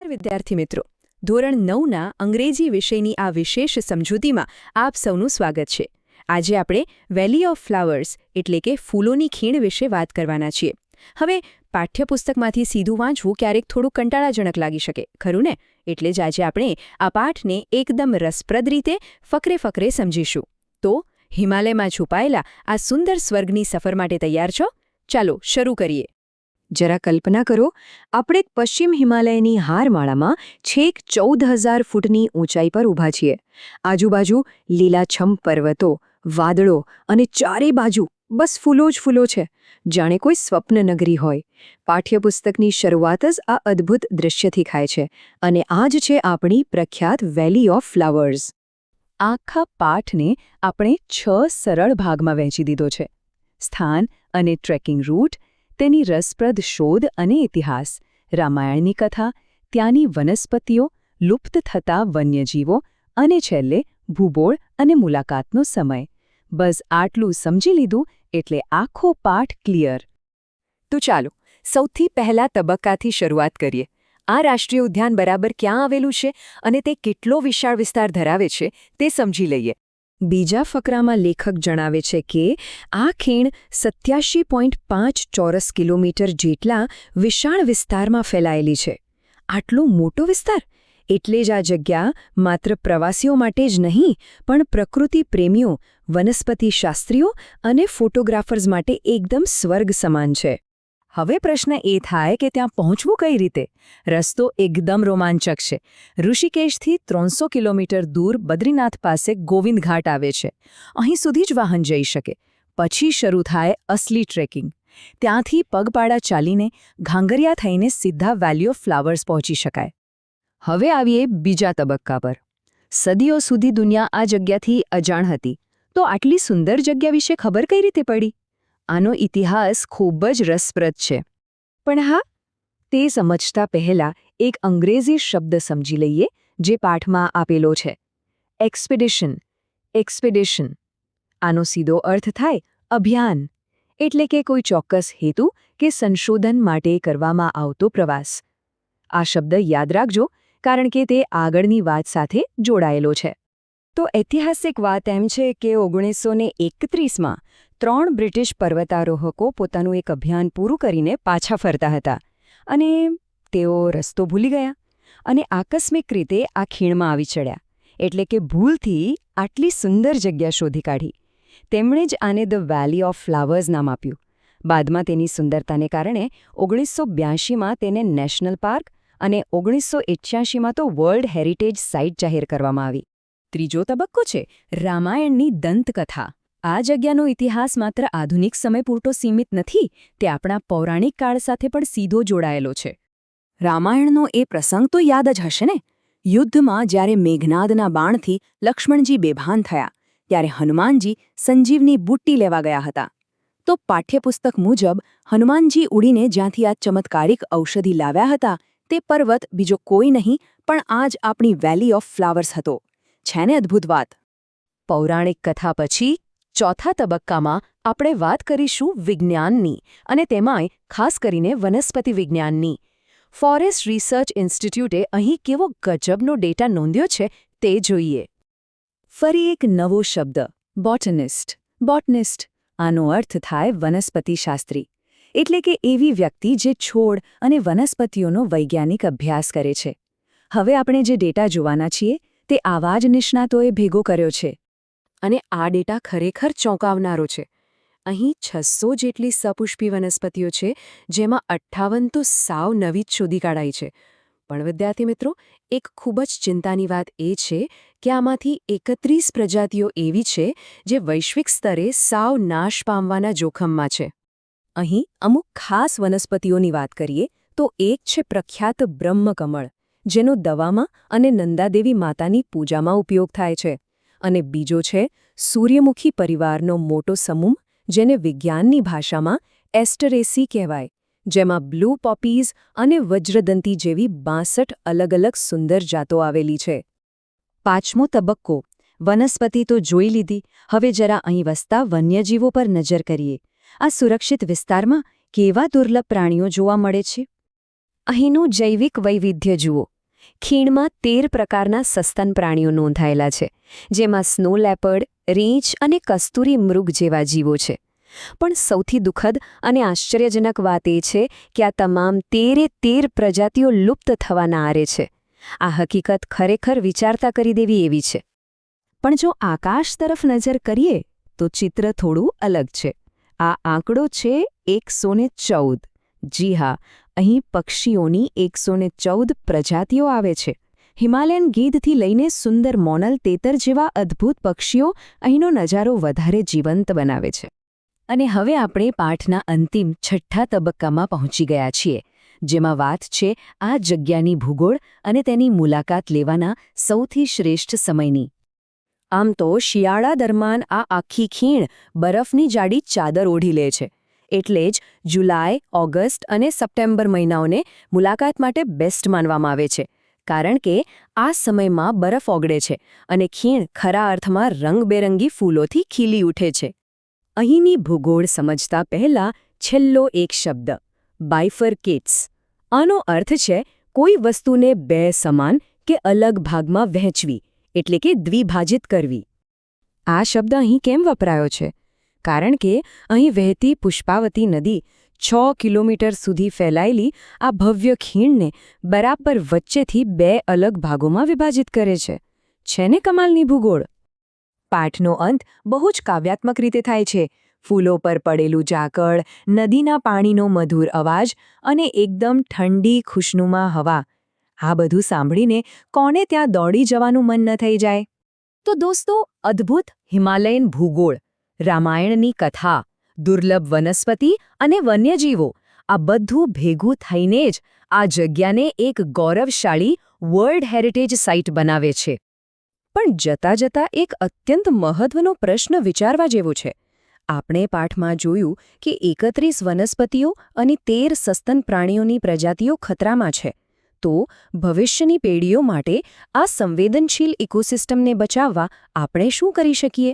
વિદ્યાર્થી મિત્રો, ધોરણ 9ના અંગ્રેજી વિષયની આ વિશેષ સમજૂતીમાં આપ સૌનું સ્વાગત છે. આજે આપણે વેલી ઓફ ફ્લાવર્સ એટલે કે ફૂલોની ખીણ વિશે વાત કરવાના છીએ. હવે પાઠ્યપુસ્તકમાંથી સીધું વાંચવું ક્યારેક થોડું કંટાળાજનક લાગી શકે, ખરું ને? એટલે જ આજે આપણે આ પાઠને એકદમ રસપ્રદ રીતે ફકરે સમજીશું. તો હિમાલયમાં છુપાયેલા આ સુંદર સ્વર્ગની સફર માટે તૈયાર છો? ચાલો શરૂ કરીએ. જરા કલ્પના કરો, આપણે પશ્ચિમ હિમાલયની હારમાળામાં છેક 14,000 ફૂટની ઊંચાઈ પર ઊભા છીએ. આજુબાજુ લીલાછમ પર્વતો, વાદળો અને ચારે બાજુ બસ ફૂલો જ ફૂલો છે, જાણે કોઈ સ્વપ્નનગરી હોય. પાઠ્યપુસ્તકની શરૂઆત જ આ અદ્ભુત દૃશ્યથી થાય છે, અને આ જ છે આપણી પ્રખ્યાત વેલી ઓફ ફ્લાવર્સ. આખા પાઠને આપણે 6 સરળ ભાગમાં વહેંચી દીધો છે: સ્થાન અને ટ્રેકિંગ રૂટ, તેની રસપ્રદ શોધ અને ઇતિહાસ, રામાયણની કથા, ત્યાંની વનસ્પતિઓ, લુપ્ત થતા વન્યજીવો અને છેલ્લે ભૂગોળ અને મુલાકાતનો સમય. બસ આટલું સમજી લીધું એટલે આખો પાઠ ક્લિયર. તો ચાલો સૌથી પહેલા તબક્કાથી શરૂઆત કરીએ. આ રાષ્ટ્રીય ઉદ્યાન બરાબર ક્યાં આવેલું છે અને તે કેટલો વિશાળ વિસ્તાર ધરાવે છે તે સમજી લઈએ. બીજા ફકરામાં લેખક જણાવે છે કે આ ખીણ 87.5 ચોરસ કિલોમીટર જેટલા વિશાળ વિસ્તારમાં ફેલાયેલી છે. આટલો મોટો વિસ્તાર! એટલે જ આ જગ્યા માત્ર પ્રવાસીઓ માટે જ નહીં, પણ પ્રકૃતિ પ્રેમીઓ, વનસ્પતિશાસ્ત્રીઓ અને ફોટોગ્રાફર્સ માટે એકદમ સ્વર્ગ સમાન છે. હવે પ્રશ્ન એ થાય કે ત્યાં પહોંચવું કઈ રીતે? રસ્તો એકદમ રોમાંચક છે. ઋષિકેશથી 300 કિલોમીટર દૂર બદ્રીનાથ પાસે ગોવિંદ ઘાટ આવે છે. અહીં સુધી જ વાહન જઈ શકે. પછી શરૂ થાય અસલી ટ્રેકિંગ. ત્યાંથી પગપાળા ચાલીને ઘાંગરિયા થઈને સીધા વેલી ઓફ ફ્લાવર્સ પહોંચી શકાય. હવે આવીએ બીજા તબક્કા પર. સદીઓ સુધી દુનિયા આ જગ્યાથી અજાણ હતી, તો આટલી સુંદર જગ્યા વિશે ખબર કઈ રીતે પડી? આનો ઇતિહાસ ખૂબ જ રસપ્રદ છે. પણ હા, તે સમજતા પહેલા એક અંગ્રેજી શબ્દ સમજી લઈએ જે પાઠમાં આપેલો છે: એક્સપેડિશન. એક્સપેડિશન આનો સીધો અર્થ થાય અભિયાન, એટલે કે કોઈ ચોક્કસ હેતુ કે સંશોધન માટે કરવામાં આવતો પ્રવાસ. આ શબ્દ યાદ રાખજો, કારણ કે તે આગળની વાત સાથે જોડાયેલો છે. તો ઐતિહાસિક વાત એમ છે કે 1931માં 3 બ્રિટિશ પર્વતારોહકો પોતાનું એક અભિયાન પૂરું કરીને પાછા ફરતા હતા, અને તેઓ રસ્તો ભૂલી ગયા અને આકસ્મિક રીતે આ ખીણમાં આવી ચડ્યા. એટલે કે ભૂલથી આટલી સુંદર જગ્યા શોધી કાઢી. તેમણે જ આને ધ વેલી ઓફ ફ્લાવર્સ નામ આપ્યું. બાદમાં તેની સુંદરતાને કારણે 1982માં તેને નેશનલ પાર્ક અને 1988માં તો વર્લ્ડ હેરિટેજ સાઇટ જાહેર કરવામાં આવી. ત્રીજો તબક્કો છે રામાયણની દંતકથા. આ જગ્યાનો ઇતિહાસ માત્ર આધુનિક સમય પૂરતો સીમિત નથી, તે આપણા પૌરાણિક કાળ સાથે પણ સીધો જોડાયેલો છે. રામાયણનો એ પ્રસંગ તો યાદ જ હશે ને? યુદ્ધમાં જ્યારે મેઘનાદના બાણથી લક્ષ્મણજી બેભાન થયા, ત્યારે હનુમાનજી સંજીવની બુટ્ટી લેવા ગયા હતા. તો પાઠ્યપુસ્તક મુજબ હનુમાનજી ઉડીને જ્યાંથી આ ચમત્કારિક ઔષધિ લાવ્યા હતા, તે પર્વત બીજો કોઈ નહીં પણ આ જ આપણી વેલી ઓફ ફ્લાવર્સ હતો. છે ને અદ્ભુત વાત? પૌરાણિક કથા પછી ચોથા તબક્કામાં આપણે વાત કરીશું વિજ્ઞાનની, અને તેમાંય ખાસ કરીને વનસ્પતિ વિજ્ઞાનની. ફોરેસ્ટ રિસર્ચ ઇન્સ્ટિટ્યૂટે અહીં કેવો ગજબનો ડેટા નોંધ્યો છે તે જોઈએ. ફરી એક નવો શબ્દ, બોટનિસ્ટ. બોટનિસ્ટ આનો અર્થ થાય વનસ્પતિશાસ્ત્રી, એટલે કે એવી વ્યક્તિ જે છોડ અને વનસ્પતિઓનો વૈજ્ઞાનિક અભ્યાસ કરે છે. હવે આપણે જે ડેટા જોવાના છીએ તે આવા જ નિષ્ણાતોએ ભેગો કર્યો છે. અને આ ડેટા ખરેખર ચોંકાવનારો છે. અહીં 600 જેટલી સપુષ્પી વનસ્પતિઓ છે, જેમાં 58 તો સાવ નવી જ શોધી કાઢાઈ છે. પણ વિદ્યાર્થી મિત્રો, એક ખૂબ જ ચિંતાની વાત એ છે કે આમાંથી 31 પ્રજાતિઓ એવી છે જે વૈશ્વિક સ્તરે સાવ નાશ પામવાના જોખમમાં છે. અહીં અમુક ખાસ વનસ્પતિઓની વાત કરીએ તો એક છે પ્રખ્યાત બ્રહ્મકમળ, જેનો દવામાં અને નંદાદેવી માતાની પૂજામાં ઉપયોગ થાય છે. અને બીજો છે સૂર્યમુખી પરિવારનો મોટો સમૂહ, જેને વિજ્ઞાનની ભાષામાં એસ્ટરેસી કહેવાય, જેમાં બ્લુ પોપીઝ અને વજ્રદંતી જેવી 62 અલગ અલગ સુંદર જાતો આવેલી છે. પાંચમો તબક્કો, વનસ્પતિ તો જોઈ લીધી, હવે જરા અહીં વસતા વન્યજીવો પર નજર કરીએ. આ સુરક્ષિત વિસ્તારમાં કેવા દુર્લભ પ્રાણીઓ જોવા મળે છે? અહીંનું જૈવિક વૈવિધ્ય જુઓ. ખીણમાં 13 પ્રકારના સસ્તન પ્રાણીઓ નોંધાયેલા છે, જેમાં સ્નો લેપર્ડ, રીંછ અને કસ્તુરી મૃગ જેવા જીવો છે. પણ સૌથી દુઃખદ અને આશ્ચર્યજનક વાત એ છે કે આ તમામ 13 પ્રજાતિઓ લુપ્ત થવાના આરે છે. આ હકીકત ખરેખર વિચારતા કરી દેવી એવી છે. પણ જો આકાશ તરફ નજર કરીએ તો ચિત્ર થોડું અલગ છે. આ આંકડો છે 114. જી હા, અહીં પક્ષીઓની 114 પ્રજાતિઓ આવે છે. હિમાલયન ગીધથી લઈને સુંદર મોનલ તેતર જેવા અદ્ભુત પક્ષીઓ અહીંનો નજારો વધારે જીવંત બનાવે છે. અને હવે આપણે પાઠના અંતિમ 6થા તબક્કામાં પહોંચી ગયા છીએ, જેમાં વાત છે આ જગ્યાની ભૂગોળ અને તેની મુલાકાત લેવાના સૌથી શ્રેષ્ઠ સમયની. આમ તો શિયાળા દરમિયાન આ આખી ખીણ બરફની જાડી ચાદર ઓઢી લે છે. એટલે જ જુલાઈ, ઓગસ્ટ અને સપ્ટેમ્બર મહિનાઓને મુલાકાત માટે બેસ્ટ માનવામાં આવે છે, કારણ કે આ સમયમાં બરફ ઓગળે છે અને ખીણ ખરા અર્થમાં રંગબેરંગી ફૂલોથી ખીલી ઉઠે છે. અહીંની ભૂગોળ સમજતા પહેલા છેલ્લો એક શબ્દ, બાયફર્કેટ્સ. આનો અર્થ છે કોઈ વસ્તુને બે સમાન કે અલગ ભાગમાં વહેંચવી, એટલે કે દ્વિભાજિત કરવી. આ શબ્દ અહીં કેમ વપરાયો છે? કારણ કે અહીં વહેતી પુષ્પાવતી નદી 6 કિલોમીટર સુધી ફેલાયેલી આ ભવ્ય ખીણને બરાબર વચ્ચેથી 2 અલગ ભાગોમાં વિભાજિત કરે છે. છે ને કમાલની ભૂગોળ? પાઠનો અંત બહુ જ કાવ્યાત્મક રીતે થાય છે. ફૂલો પર પડેલું ઝાકળ, નદીના પાણીનો મધુર અવાજ અને એકદમ ઠંડી ખુશનુમા હવા. આ બધું સાંભળીને કોને ત્યાં દોડી જવાનું મન ન થઈ જાય? તો દોસ્તો, અદ્ભુત હિમાલયન ભૂગોળ, રામાયણની કથા, દુર્લભ વનસ્પતિ અને વન્યજીવો, આ બધું ભેગું થઈને જ આ જગ્યાને એક ગૌરવશાળી વર્લ્ડ હેરિટેજ સાઇટ બનાવે છે. પણ જતાં જતાં એક અત્યંત મહત્વનો પ્રશ્ન વિચારવા જેવો છે. આપણે પાઠમાં જોયું કે 31 વનસ્પતિઓ અને 13 સસ્તન પ્રાણીઓની પ્રજાતિઓ ખતરામાં છે. તો ભવિષ્યની પેઢીઓ માટે આ સંવેદનશીલ ઇકોસિસ્ટમને બચાવવા આપણે શું કરી શકીએ?